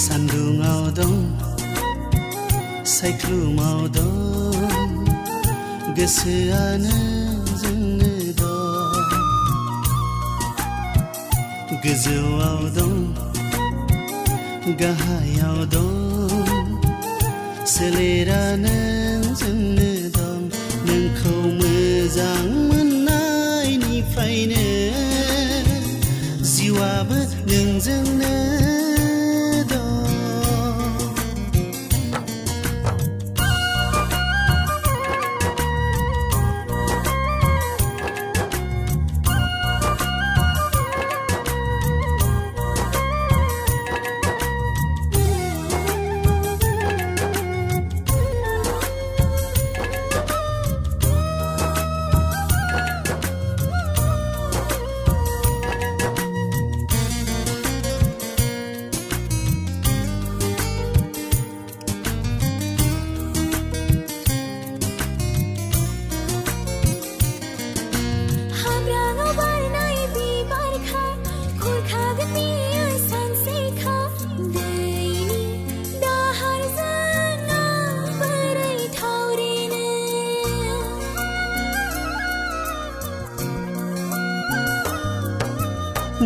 सान्दुङाव दं सायख्लुमाव दं गोसोआनो जोंनो दं गोजौआव दं गाहायाव दं सोलेरानो जोंनो दं नोंखौ मोजां मोननायनिफ्रायनो जिउआबो नोंजोंनो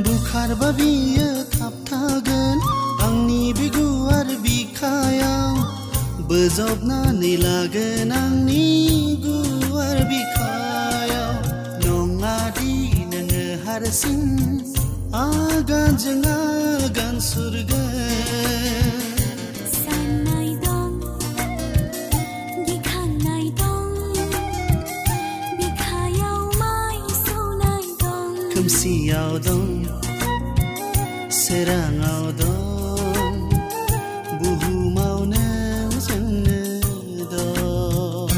बुखारबा बियो थाबथागोन आंनि बिगुर बिखायाव बोजबनानै लागोन आंनि गुवार बिखायाव नङादि नोङो हारसिं आगानजों आगान सुरगोन साननाय दं गिखांनाय दं बिखायाव माइ सौनाय दं खोमसियाव दं सोराङाव दं बुहुमावनो जोंनो दं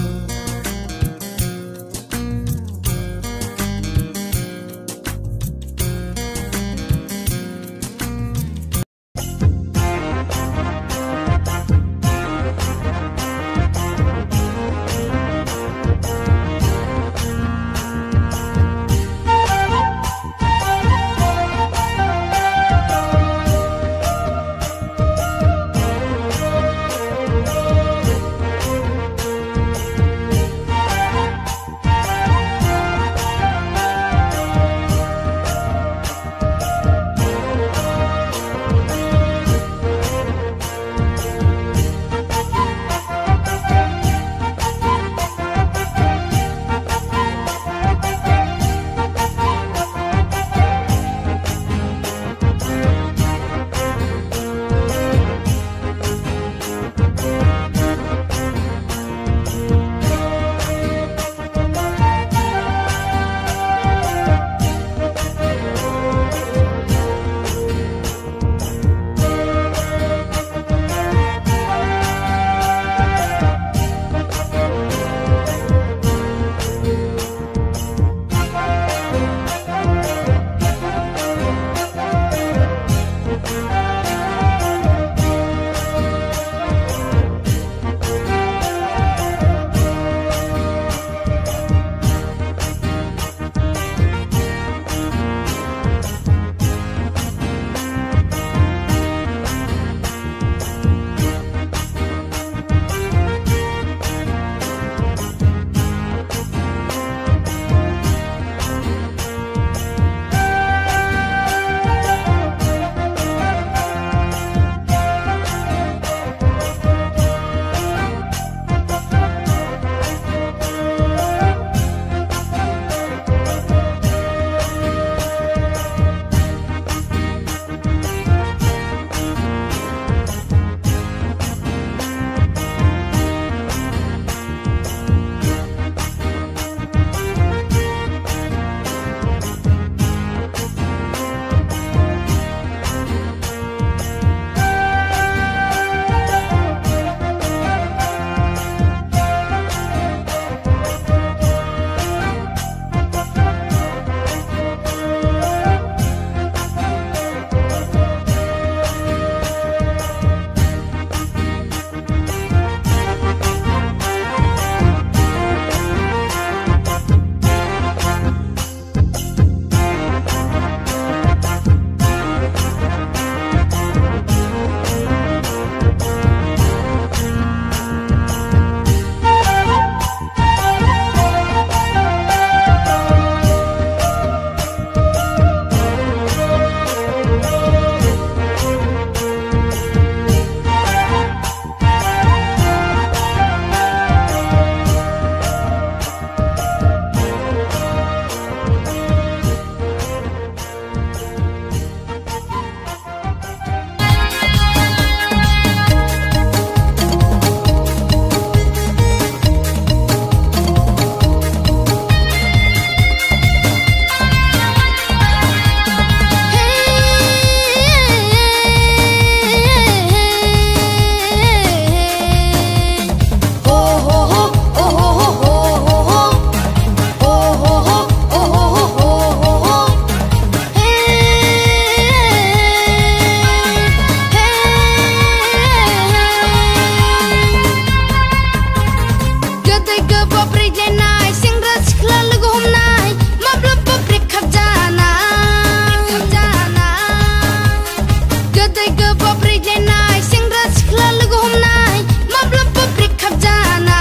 pabrik lenai sengra sikla lugu homnai mablam pabrik khap jana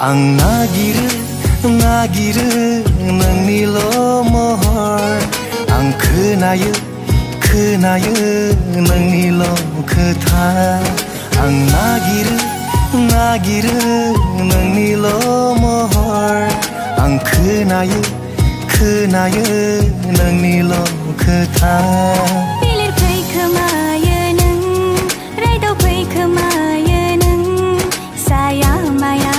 Ang nagiru nangni lo mohor Ang khonayo nangni lo khotha Ang nagiru nangni lo mohor Ang khonayo nangni lo khotha Pilir pai khmaya nang raidau pai khmaya nang saya maya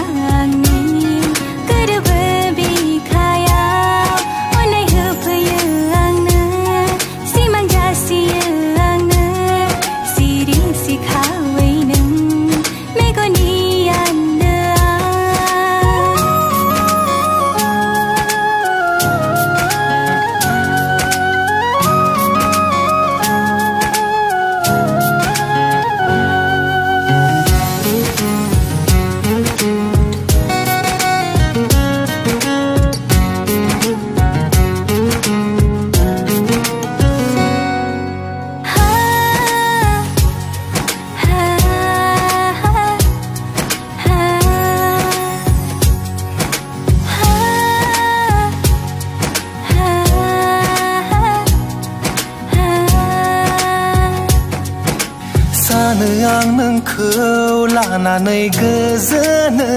Ang nangkau lananai gozana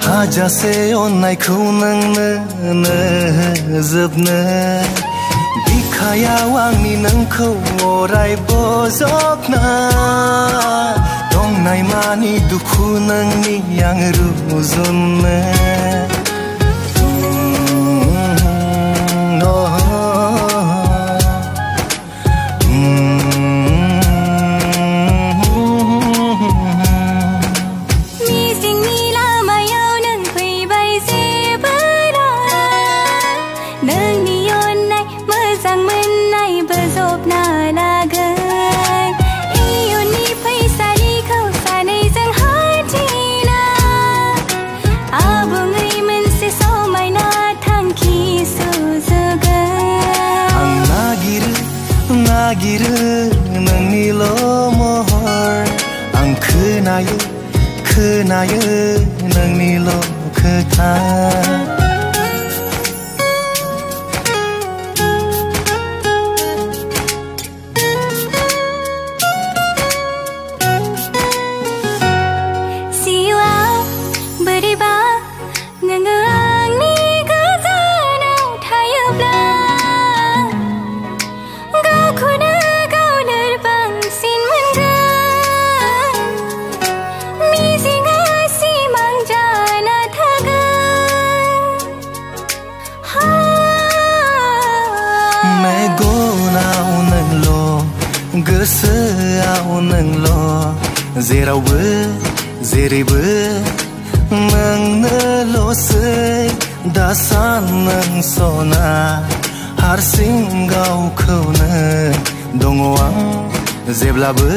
Hajase onnaikau nangno nozobno Bikhayaw angni nangkau orai bojokna Dongnai mani duku nangni ang rujunno Nagiru nangni lo mohor Ang khonayo nangni lo khotha Siwa beriba ngengeangni gozana thayobla gaukhono gau lorbangsin moनगोन मिजिंगा सिमां जाना थागोन मेगनाव नोंल' गोसोआव नोंल' जेरावबो जेरैबो नोंनोल'सै दासान नों सना हारसिं गावखौनो दङ आं जेब्लाबो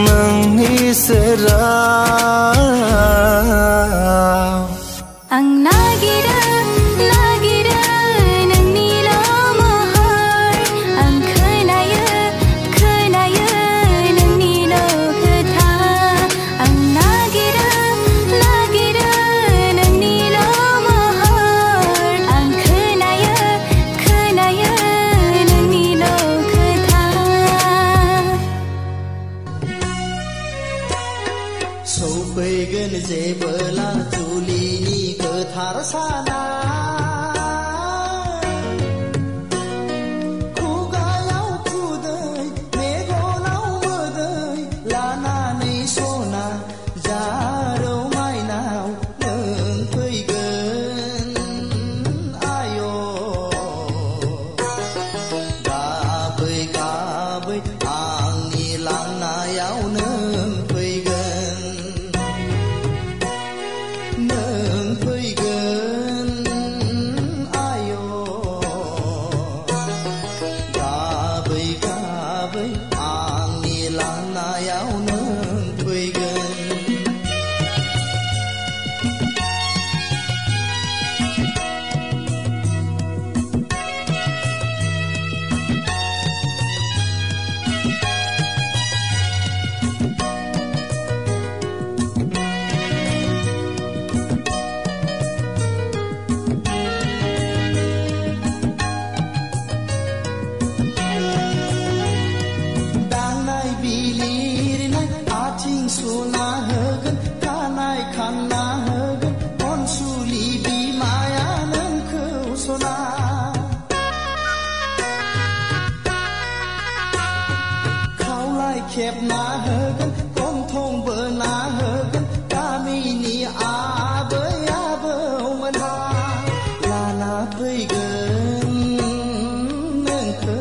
नोंनि सेराव आं नागिरो नोंनिल' महर आं खोनायो नोंनिल' खोथा आं नागिरो नोंनिल' महर आं खोनायो नोंनिल' खोथा सौफैगोन जेबोला जुलिनि गोथार साना खुगायाव खुदै मेगनाव मोदै लानानै सना जारौ माइनाव नों फैगोन आय' गाबै आंनि लांना नायाव नों फैगोन आय' गाबै गाबै आंनि लांनायाव नों फैगोन सुना होगोन खानाय खाना होगोन अनसुलि बिमाया नोंखौ सना खावलाय खेबना होगोन गन्थं बोना होगोन गामिनि आबै आबौमोनहा लाना फैगोन नोंखौ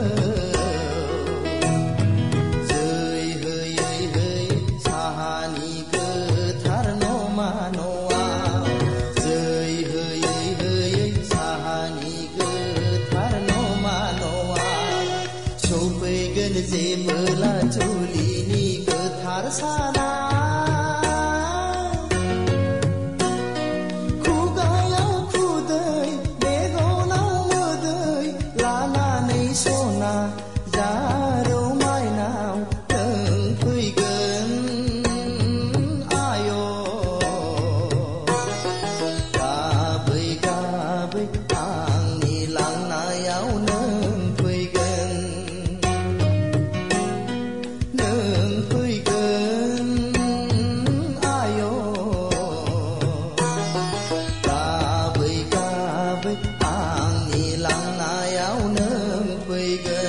साहानि गोथार नमा न'आव जै होयै होयै साहानि गोथार नमा न'आव सौफैगोन जेबोला जुलिनि गोथार साना खुगायाव खुदै मेगनाव मोदै लानानै सना जारौ माइनाव नों फैगोन आंनि लांनायाव नों फैगोन आय' गाबै गाबै आंनि लांनायाव नों फैगोन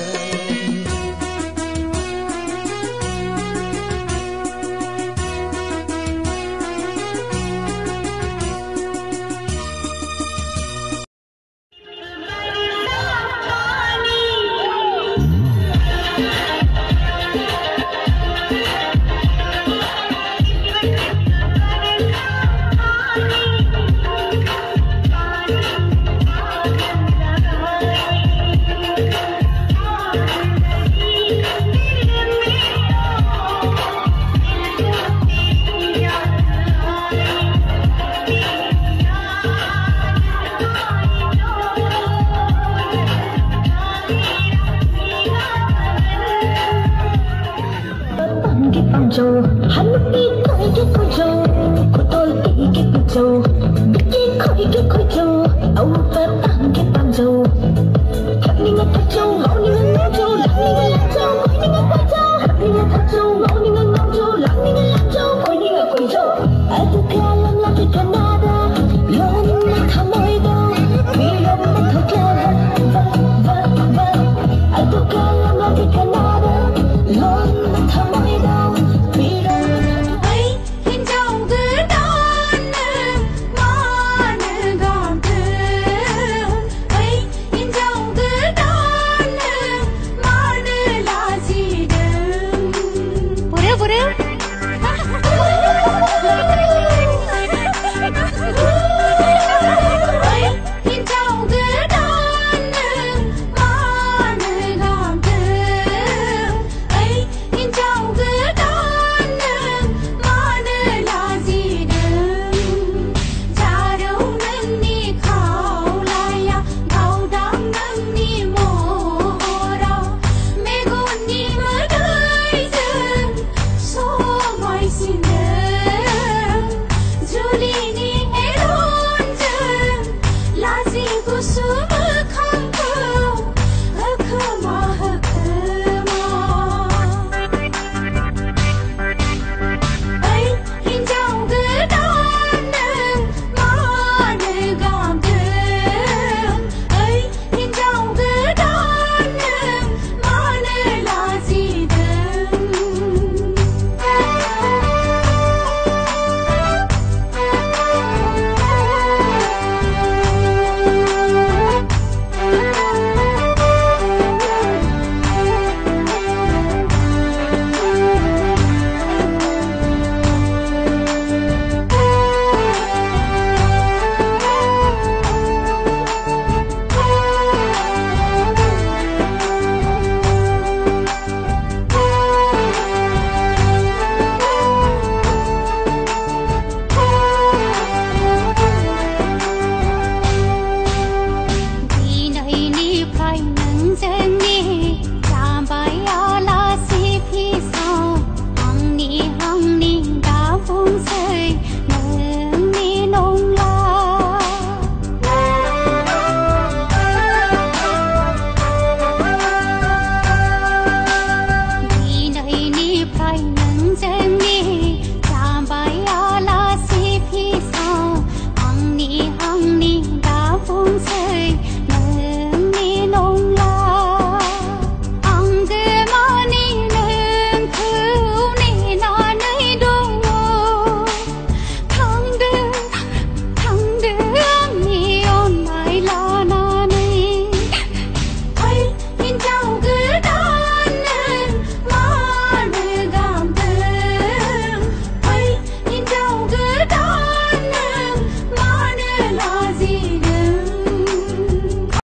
dâu hắn đi coi cái cô dâu của tôi cái cô dâu biết cái coi dâu âu ta tặng cái bàn dâu thật đi ngắt dâu ngõ đi ngắt dâu lặng đi ngắt dâu ngõ đi ngắt dâu thật đi ngắt dâu